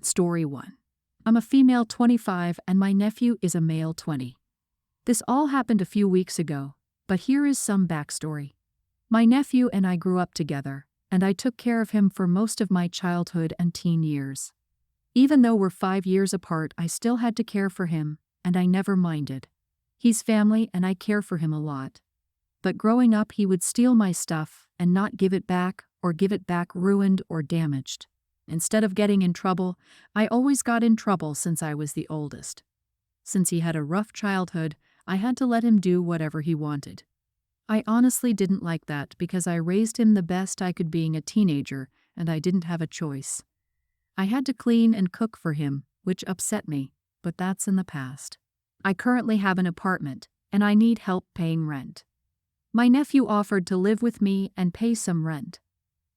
Story 1. I'm a female 25 and my nephew is a male 20. This all happened a few weeks ago, but here is some backstory. My nephew and I grew up together, and I took care of him for most of my childhood and teen years. Even though we're 5 years apart, I still had to care for him, and I never minded. He's family and I care for him a lot. But growing up, he would steal my stuff and not give it back, or give it back ruined or damaged. Instead of getting in trouble, I always got in trouble since I was the oldest. Since he had a rough childhood, I had to let him do whatever he wanted. I honestly didn't like that because I raised him the best I could being a teenager, and I didn't have a choice. I had to clean and cook for him, which upset me, but that's in the past. I currently have an apartment, and I need help paying rent. My nephew offered to live with me and pay some rent.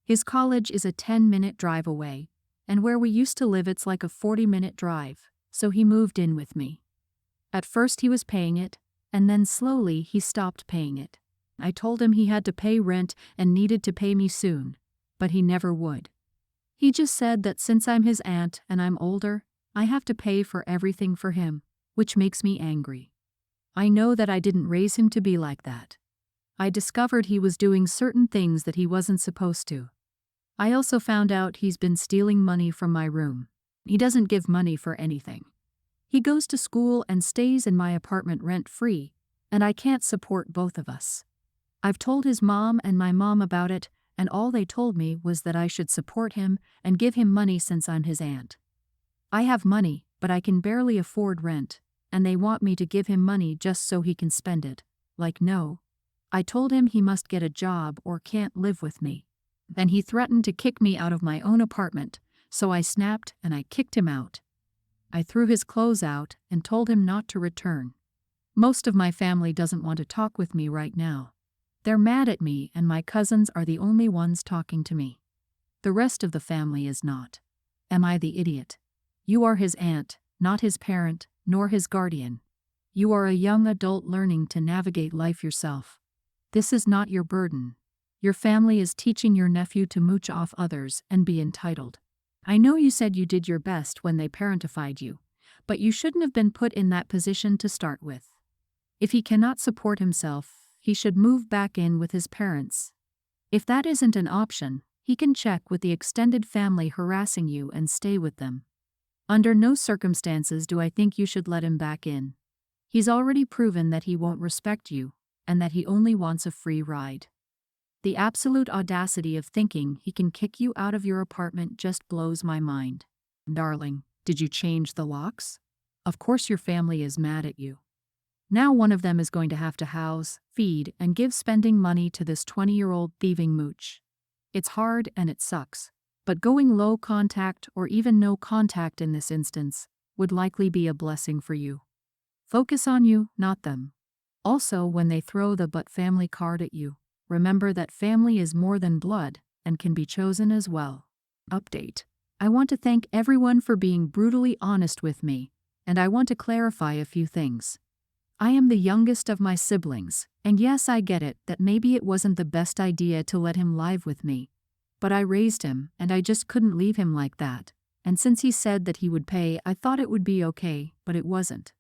His college is a 10-minute drive away, and where we used to live it's like a 40-minute drive, so he moved in with me. At first he was paying it, and then slowly he stopped paying it. I told him he had to pay rent and needed to pay me soon, but he never would. He just said that since I'm his aunt and I'm older, I have to pay for everything for him, which makes me angry. I know that I didn't raise him to be like that. I discovered he was doing certain things that he wasn't supposed to. I also found out he's been stealing money from my room. He doesn't give money for anything. He goes to school and stays in my apartment rent-free, and I can't support both of us. I've told his mom and my mom about it, and all they told me was that I should support him and give him money since I'm his aunt. I have money, but I can barely afford rent, and they want me to give him money just so he can spend it. Like, no. I told him he must get a job or can't live with me. Then he threatened to kick me out of my own apartment, so I snapped and I kicked him out. I threw his clothes out and told him not to return. Most of my family doesn't want to talk with me right now. They're mad at me and my cousins are the only ones talking to me. The rest of the family is not. Am I the idiot? You are his aunt, not his parent, nor his guardian. You are a young adult learning to navigate life yourself. This is not your burden. Your family is teaching your nephew to mooch off others and be entitled. I know you said you did your best when they parentified you, but you shouldn't have been put in that position to start with. If he cannot support himself, he should move back in with his parents. If that isn't an option, he can check with the extended family harassing you and stay with them. Under no circumstances do I think you should let him back in. He's already proven that he won't respect you, and that he only wants a free ride. The absolute audacity of thinking he can kick you out of your apartment just blows my mind. Darling, did you change the locks? Of course your family is mad at you. Now one of them is going to have to house, feed, and give spending money to this 20-year-old thieving mooch. It's hard and it sucks, but going low contact or even no contact in this instance would likely be a blessing for you. Focus on you, not them. Also, when they throw the "but family" card at you, remember that family is more than blood and can be chosen as well. Update. I want to thank everyone for being brutally honest with me, and I want to clarify a few things. I am the youngest of my siblings, and yes, I get it that maybe it wasn't the best idea to let him live with me. But I raised him, and I just couldn't leave him like that, and since he said that he would pay, I thought it would be okay, but it wasn't.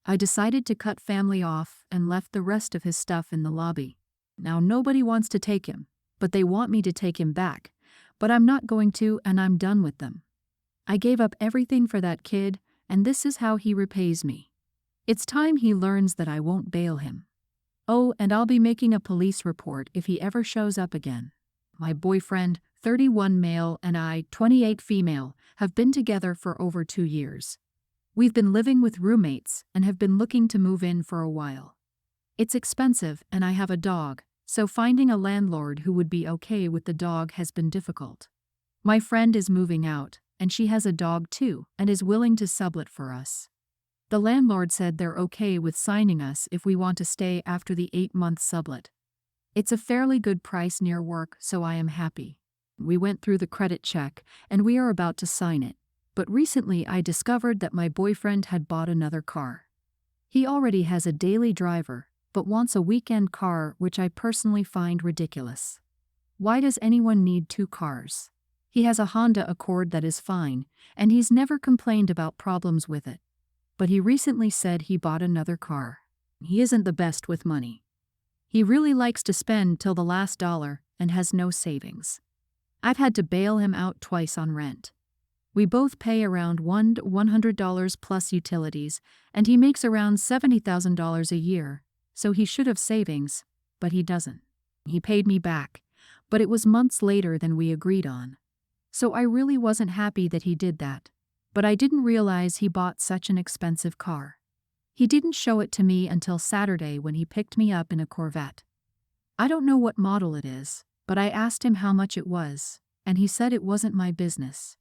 I decided to cut family off and left the rest of his stuff in the lobby. Now nobody wants to take him, but they want me to take him back, but I'm not going to, and I'm done with them. I gave up everything for that kid, and this is how he repays me. It's time he learns that I won't bail him. Oh, and I'll be making a police report if he ever shows up again. My boyfriend, 31 male, and I, 28 female, have been together for over 2 years. We've been living with roommates and have been looking to move in for a while. It's expensive and I have a dog, so finding a landlord who would be okay with the dog has been difficult. My friend is moving out, and she has a dog too and is willing to sublet for us. The landlord said they're okay with signing us if we want to stay after the 8-month sublet. It's a fairly good price near work, so I am happy. We went through the credit check and we are about to sign it. But recently I discovered that my boyfriend had bought another car. He already has a daily driver, but wants a weekend car, which I personally find ridiculous. Why does anyone need 2 cars? He has a Honda Accord that is fine, and he's never complained about problems with it. But he recently said he bought another car. He isn't the best with money. He really likes to spend till the last dollar and has no savings. I've had to bail him out twice on rent. We both pay around $100 plus utilities, and he makes around $70,000 a year, so he should have savings, but he doesn't. He paid me back, but it was months later than we agreed on. So I really wasn't happy that he did that, but I didn't realize he bought such an expensive car. He didn't show it to me until Saturday when he picked me up in a Corvette. I don't know what model it is, but I asked him how much it was, and he said it wasn't my business.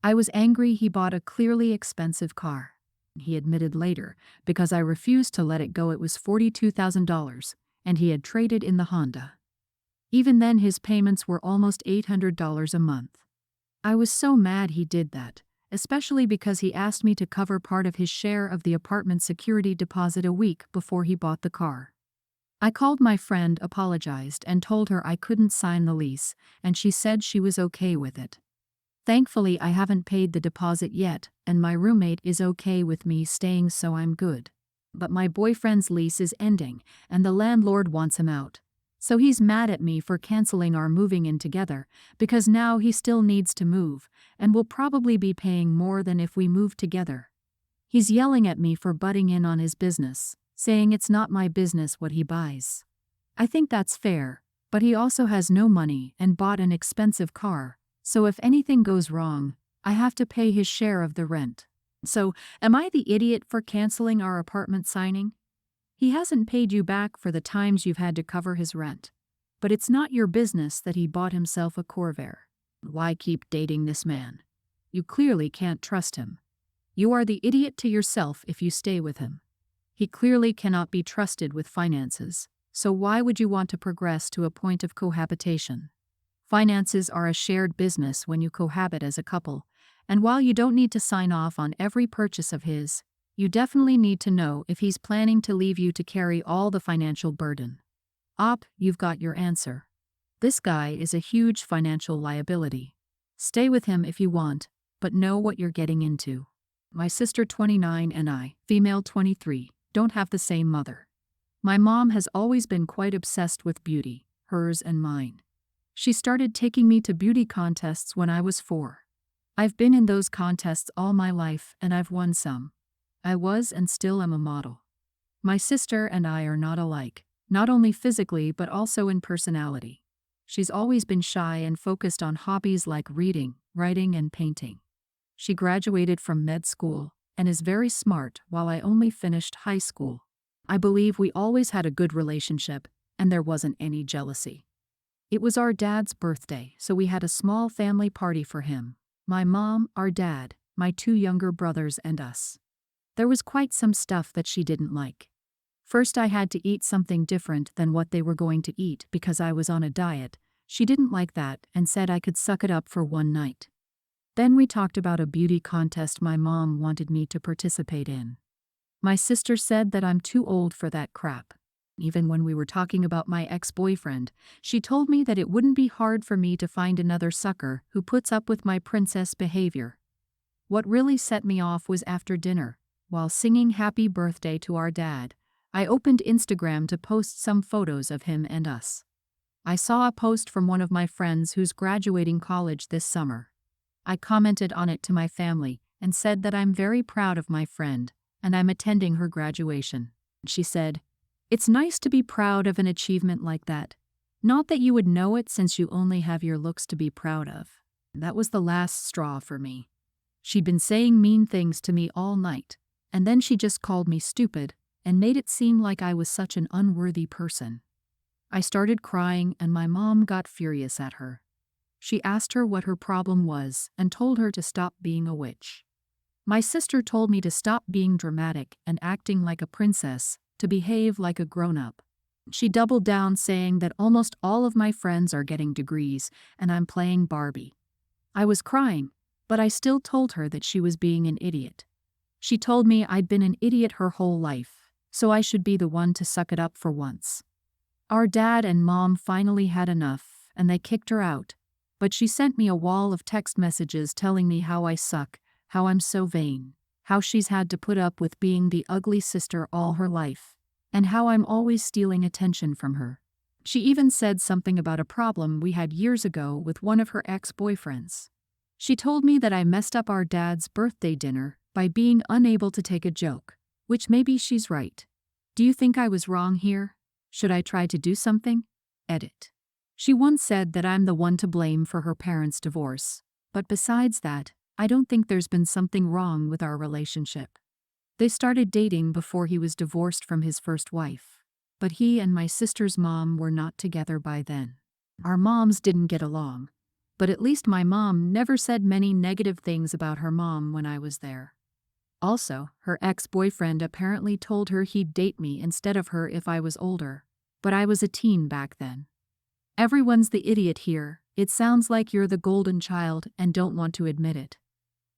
I was angry he bought a clearly expensive car. He admitted later, because I refused to let it go, it was $42,000, and he had traded in the Honda. Even then his payments were almost $800 a month. I was so mad he did that, especially because he asked me to cover part of his share of the apartment security deposit a week before he bought the car. I called my friend, apologized, and told her I couldn't sign the lease, and she said she was okay with it. Thankfully, I haven't paid the deposit yet, and my roommate is okay with me staying, so I'm good. But my boyfriend's lease is ending, and the landlord wants him out. So he's mad at me for canceling our moving in together, because now he still needs to move, and will probably be paying more than if we moved together. He's yelling at me for butting in on his business, saying it's not my business what he buys. I think that's fair, but he also has no money and bought an expensive car, so if anything goes wrong, I have to pay his share of the rent. So, am I the idiot for canceling our apartment signing? He hasn't paid you back for the times you've had to cover his rent. But it's not your business that he bought himself a Corvair. Why keep dating this man? You clearly can't trust him. You are the idiot to yourself if you stay with him. He clearly cannot be trusted with finances, so why would you want to progress to a point of cohabitation? Finances are a shared business when you cohabit as a couple, and while you don't need to sign off on every purchase of his, you definitely need to know if he's planning to leave you to carry all the financial burden. You've got your answer. This guy is a huge financial liability. Stay with him if you want, but know what you're getting into. My sister 29 and I, female 23, don't have the same mother. My mom has always been quite obsessed with beauty, hers and mine. She started taking me to beauty contests when I was 4. I've been in those contests all my life and I've won some. I was and still am a model. My sister and I are not alike, not only physically but also in personality. She's always been shy and focused on hobbies like reading, writing, and painting. She graduated from med school and is very smart, while I only finished high school. I believe we always had a good relationship, and there wasn't any jealousy. It was our dad's birthday, so we had a small family party for him. My mom, our dad, my 2 younger brothers, and us. There was quite some stuff that she didn't like. First, I had to eat something different than what they were going to eat because I was on a diet. She didn't like that and said I could suck it up for one night. Then we talked about a beauty contest my mom wanted me to participate in. My sister said that I'm too old for that crap. Even when we were talking about my ex-boyfriend, she told me that it wouldn't be hard for me to find another sucker who puts up with my princess behavior. What really set me off was after dinner, while singing happy birthday to our dad, I opened Instagram to post some photos of him and us. I saw a post from one of my friends who's graduating college this summer. I commented on it to my family and said that I'm very proud of my friend, and I'm attending her graduation. She said, "It's nice to be proud of an achievement like that. Not that you would know it since you only have your looks to be proud of." That was the last straw for me. She'd been saying mean things to me all night, and then she just called me stupid and made it seem like I was such an unworthy person. I started crying and my mom got furious at her. She asked her what her problem was and told her to stop being a witch. My sister told me to stop being dramatic and acting like a princess, to behave like a grown-up. She doubled down, saying that almost all of my friends are getting degrees and I'm playing Barbie. I was crying, but I still told her that she was being an idiot. She told me I'd been an idiot her whole life, so I should be the one to suck it up for once. Our dad and mom finally had enough, and they kicked her out. But she sent me a wall of text messages telling me how I suck, how I'm so vain, how she's had to put up with being the ugly sister all her life, and how I'm always stealing attention from her. She even said something about a problem we had years ago with one of her ex-boyfriends. She told me that I messed up our dad's birthday dinner by being unable to take a joke, which maybe she's right. Do you think I was wrong here? Should I try to do something? Edit. She once said that I'm the one to blame for her parents' divorce, but besides that, I don't think there's been something wrong with our relationship. They started dating before he was divorced from his first wife, but he and my sister's mom were not together by then. Our moms didn't get along, but at least my mom never said many negative things about her mom when I was there. Also, her ex-boyfriend apparently told her he'd date me instead of her if I was older, but I was a teen back then. Everyone's the idiot here. It sounds like you're the golden child and don't want to admit it.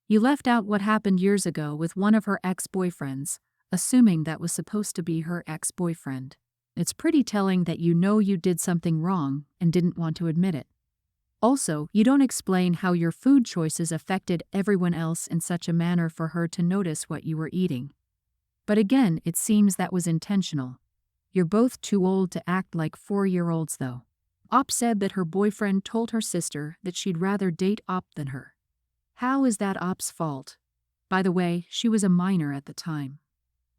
You left out what happened years ago with one of her ex-boyfriends, assuming that was supposed to be her ex-boyfriend. It's pretty telling that you know you did something wrong and didn't want to admit it. Also, you don't explain how your food choices affected everyone else in such a manner for her to notice what you were eating. But again, it seems that was intentional. You're both too old to act like 4-year-olds though. Op said that her boyfriend told her sister that she'd rather date Op than her. How is that Op's fault? By the way, she was a minor at the time.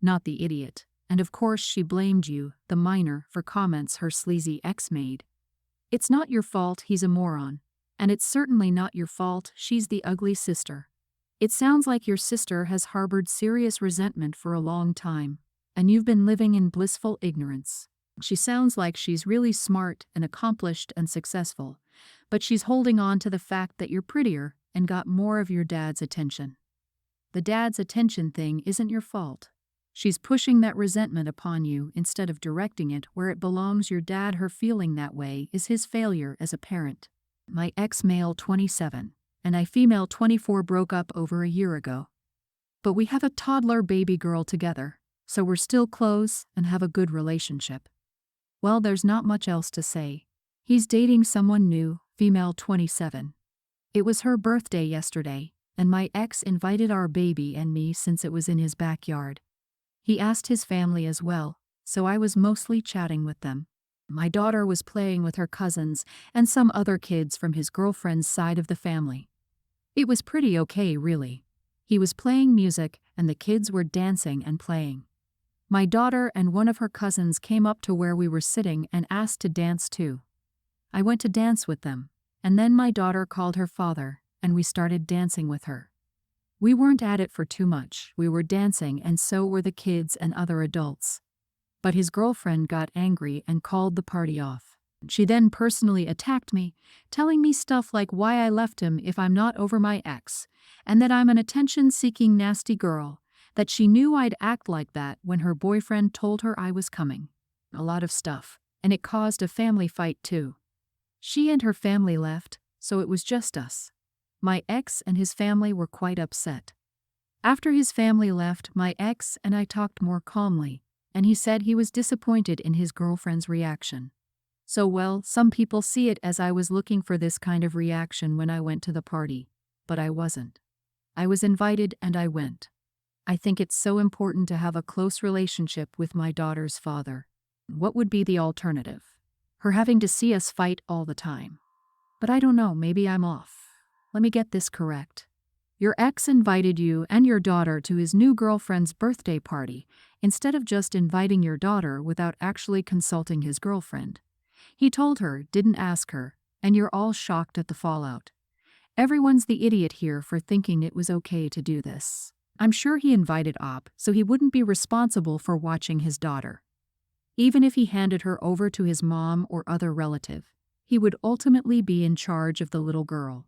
Not the idiot. And of course she blamed you, the minor, for comments her sleazy ex made. It's not your fault he's a moron. And it's certainly not your fault she's the ugly sister. It sounds like your sister has harbored serious resentment for a long time, and you've been living in blissful ignorance. She sounds like she's really smart and accomplished and successful, but she's holding on to the fact that you're prettier and got more of your dad's attention. The dad's attention thing isn't your fault. She's pushing that resentment upon you instead of directing it where it belongs. Your dad, her feeling that way is his failure as a parent. My ex-male 27 and I female 24 broke up over a year ago. But we have a toddler baby girl together, so we're still close and have a good relationship. Well, there's not much else to say. He's dating someone new, female 27. It was her birthday yesterday, and my ex invited our baby and me since it was in his backyard. He asked his family as well, so I was mostly chatting with them. My daughter was playing with her cousins and some other kids from his girlfriend's side of the family. It was pretty okay, really. He was playing music and the kids were dancing and playing. My daughter and one of her cousins came up to where we were sitting and asked to dance too. I went to dance with them, and then my daughter called her father, and we started dancing with her. We weren't at it for too much, we were dancing and so were the kids and other adults. But his girlfriend got angry and called the party off. She then personally attacked me, telling me stuff like why I left him if I'm not over my ex, and that I'm an attention-seeking nasty girl, that she knew I'd act like that when her boyfriend told her I was coming. A lot of stuff, and it caused a family fight too. She and her family left, so it was just us. My ex and his family were quite upset. After his family left, my ex and I talked more calmly, and he said he was disappointed in his girlfriend's reaction. So well, some people see it as I was looking for this kind of reaction when I went to the party, but I wasn't. I was invited and I went. I think it's so important to have a close relationship with my daughter's father. What would be the alternative? Her having to see us fight all the time. But I don't know, maybe I'm off. Let me get this correct. Your ex invited you and your daughter to his new girlfriend's birthday party, instead of just inviting your daughter without actually consulting his girlfriend. He told her, didn't ask her, and you're all shocked at the fallout. Everyone's the idiot here for thinking it was okay to do this. I'm sure he invited Op, so he wouldn't be responsible for watching his daughter. Even if he handed her over to his mom or other relative, he would ultimately be in charge of the little girl.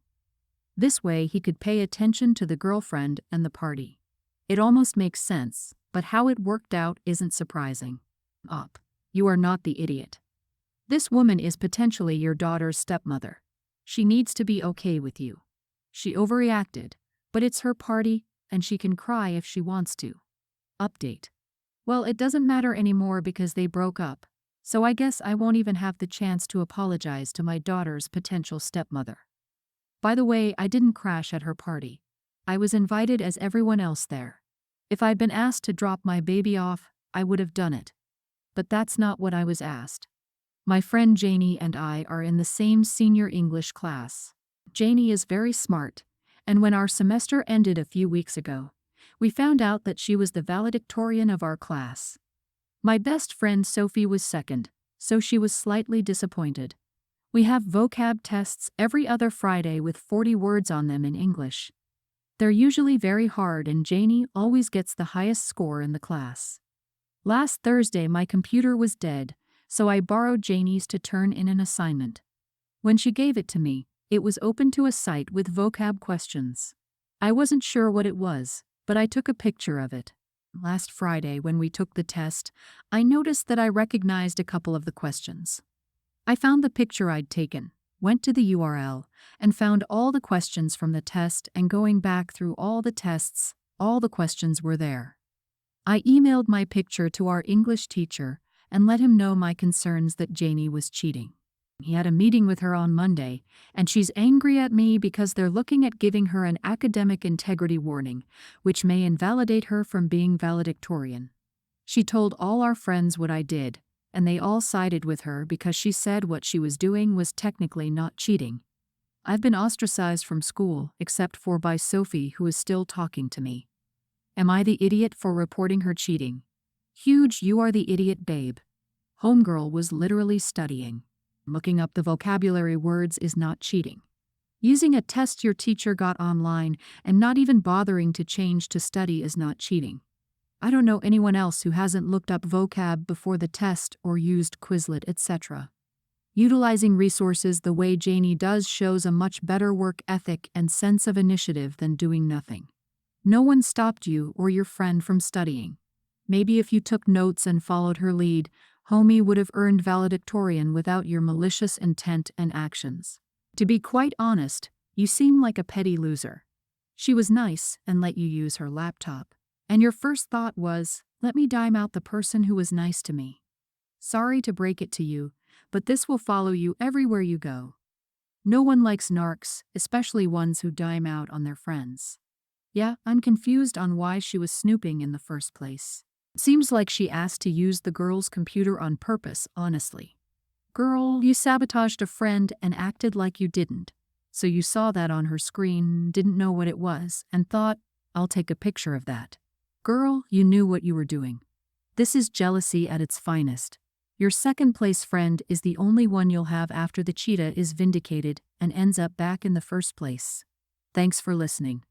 This way he could pay attention to the girlfriend and the party. It almost makes sense, but how it worked out isn't surprising. Op, you are not the idiot. This woman is potentially your daughter's stepmother. She needs to be okay with you. She overreacted, but it's her party, and she can cry if she wants to. Update. Well, it doesn't matter anymore because they broke up, so I guess I won't even have the chance to apologize to my daughter's potential stepmother. By the way, I didn't crash at her party. I was invited as everyone else there. If I'd been asked to drop my baby off, I would have done it. But that's not what I was asked. My friend Janie and I are in the same senior English class. Janie is very smart, and when our semester ended a few weeks ago, we found out that she was the valedictorian of our class. My best friend Sophie was second, so she was slightly disappointed. We have vocab tests every other Friday with 40 words on them in English. They're usually very hard and Janie always gets the highest score in the class. Last Thursday my computer was dead, so I borrowed Janie's to turn in an assignment. When she gave it to me, it was open to a site with vocab questions. I wasn't sure what it was, but I took a picture of it. Last Friday when we took the test, I noticed that I recognized a couple of the questions. I found the picture I'd taken, went to the URL, and found all the questions from the test, and going back through all the tests, all the questions were there. I emailed my picture to our English teacher and let him know my concerns that Janie was cheating. He had a meeting with her on Monday, and she's angry at me because they're looking at giving her an academic integrity warning, which may invalidate her from being valedictorian. She told all our friends what I did, and they all sided with her because she said what she was doing was technically not cheating. I've been ostracized from school, except for by Sophie, who is still talking to me. Am I the idiot for reporting her cheating? Huge, you are the idiot, babe. Homegirl was literally studying. Looking up the vocabulary words is not cheating. Using a test your teacher got online and not even bothering to change to study is not cheating. I don't know anyone else who hasn't looked up vocab before the test or used Quizlet, etc. Utilizing resources the way Janie does shows a much better work ethic and sense of initiative than doing nothing. No one stopped you or your friend from studying. Maybe if you took notes and followed her lead, homie would have earned valedictorian without your malicious intent and actions. To be quite honest, you seem like a petty loser. She was nice and let you use her laptop. And your first thought was, let me dime out the person who was nice to me. Sorry to break it to you, but this will follow you everywhere you go. No one likes narcs, especially ones who dime out on their friends. Yeah, I'm confused on why she was snooping in the first place. Seems like she asked to use the girl's computer on purpose, honestly. Girl, you sabotaged a friend and acted like you didn't. So you saw that on her screen, didn't know what it was, and thought, I'll take a picture of that. Girl, you knew what you were doing. This is jealousy at its finest. Your second-place friend is the only one you'll have after the cheetah is vindicated and ends up back in the first place. Thanks for listening.